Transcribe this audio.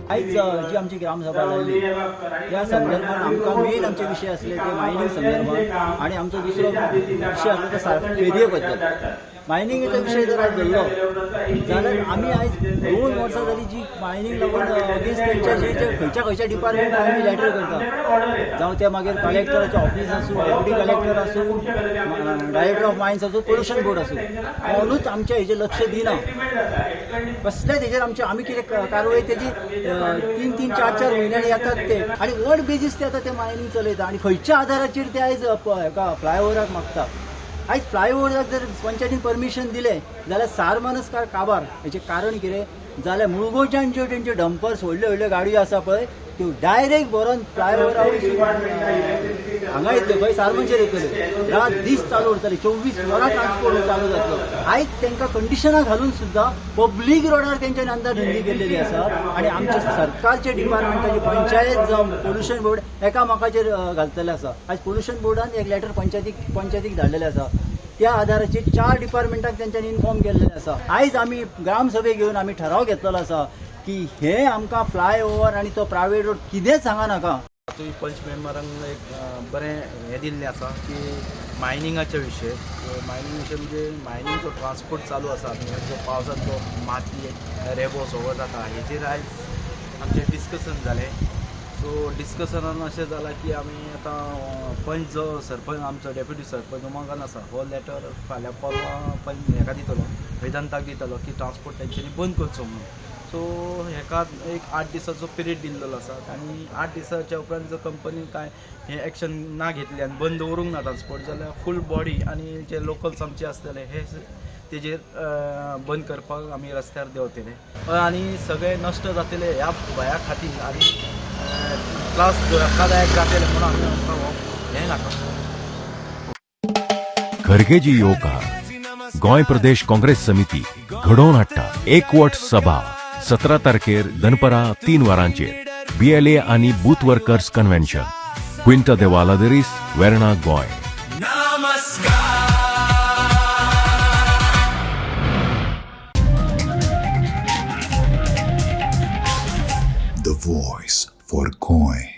आयज जी आमची ग्रामसभा जाल्ली त्या संदर्भात आमकां मेन आमचे विशय आसले ते मायनिंग संदर्भात आणि आमचो दुसरो विशय आसलो तो फेरयो बद्दल. मायनिंगेचो विशय जर आज धरलो जाल्यार आमी आयज 2 वर्सां जाली जी मायनिंग लागून अगेन्स्ट तेंचे जे खंयच्या डिपार्टमेंटाक आमी लेटर करता, जावं ते मागीर कलेक्टराचें ऑफिस आसूं, डेप्युटी कलेक्टर आसूं, डायरेक्टर ऑफ मायन्स आसूं, पोल्युशन बोर्ड आसूं, कोणूच आमच्या हेजेर लक्ष दिना. कसलेच हेजेर आमी कितें कारवाय तेजी 3-3, 4-4 म्हयन्यांनी येतात ते आनी वड बेजीस ते आतां ते मायनिंग चलयता आनी खंयच्या आदाराचेर ते आयज हेका फ्लायओवराक मागता. आयज फ्लायओवराक जर पंचायतीन परमिशन दिलें जाल्यार सारमानस काबार. हेचें कारण कितें जाल्यार मुळगांवच्यान ज्यो तेंच्यो डंपर्स व्हडल्यो व्हडल्यो गाडयो आसा पळय त्यो डायरेक्ट व्हरोन फ्लायओवरार हांगा येतल्यो खंय सारमनचेर येतल्यो. रात दीस चालू उरतले, 24 वरां ट्रान्सपोर्ट चालू जातलो. आयज तांकां कंडिशनां घालून सुद्दां पब्लीक रोडार तेंच्यांनी अंदाधुंदी केल्लेली आसा आनी आमच्या सरकारचे डिपार्टमेंटाची पंचायत जावं पोल्युशन बोर्ड एकामेकाचेर घालतले आसा. आयज पोल्युशन बोर्डान एक लेटर पंचायतीक धाडलेलें आसा. त्या आदाराचेर 4 डिपार्टमेंटाक तेंच्यांनी इन्फॉर्म केल्लेलें आसा. आयज आमी ग्रामसभेक घेवन आमी ठराव घेतलेलो आसा की हे आमकां फ्लायओवर आनी तो प्रायवेट रोड कितेंच हांगा नाका. तुम्ही पंच मेंबरांक एक बरें हें दिल्लें आसा की मायनिंगाचे विशय म्हणजे मायनिंगचो ट्रान्सपोर्ट चालू आसा जो पावसांत जो माती रेबो सगळो जाता हेजेर आयज आमचें डिस्कशन जालें. सो डिस्कशनान अशें जालां की आमी आतां पंच जो सरपंच आमचो डेप्युटी सरपंच उमाकांत आसा हो लेटर फाल्यां परवां पंच हेका दितलो, वेदांताक दितलो की ट्रान्सपोर्ट तेंच्यांनी बंद करचो म्हणून. सो हेका एक 8 दिसाचो पिरियड दिल्लो आसा आनी 8 दिसाच्या उपरांत जर कंपनी काय हे एक्शन ना घेतली आनी बंद दवरूंक ना ट्रान्सपोर्ट जाल्यार फूल बॉडी आनी जे लोकल्स आमचे आसतले हे तेजेर बंद करपाक आमी रस्त्यार देंवतले आनी सगळे नश्ट जातले ह्या भया खातीर आनी त्रास धोकादायक जातले म्हणून आमी आमकां हें नाका. खरगेजी योवकार गोंय प्रदेश काँग्रेस समिती घडोवन हाडटा एकवट सभा 17 तारखेर दनपरा 3 वरांचेर BLA आनी booth workers convention क्विंटा they वालादेरीस Verna Goa. The voice for Goy.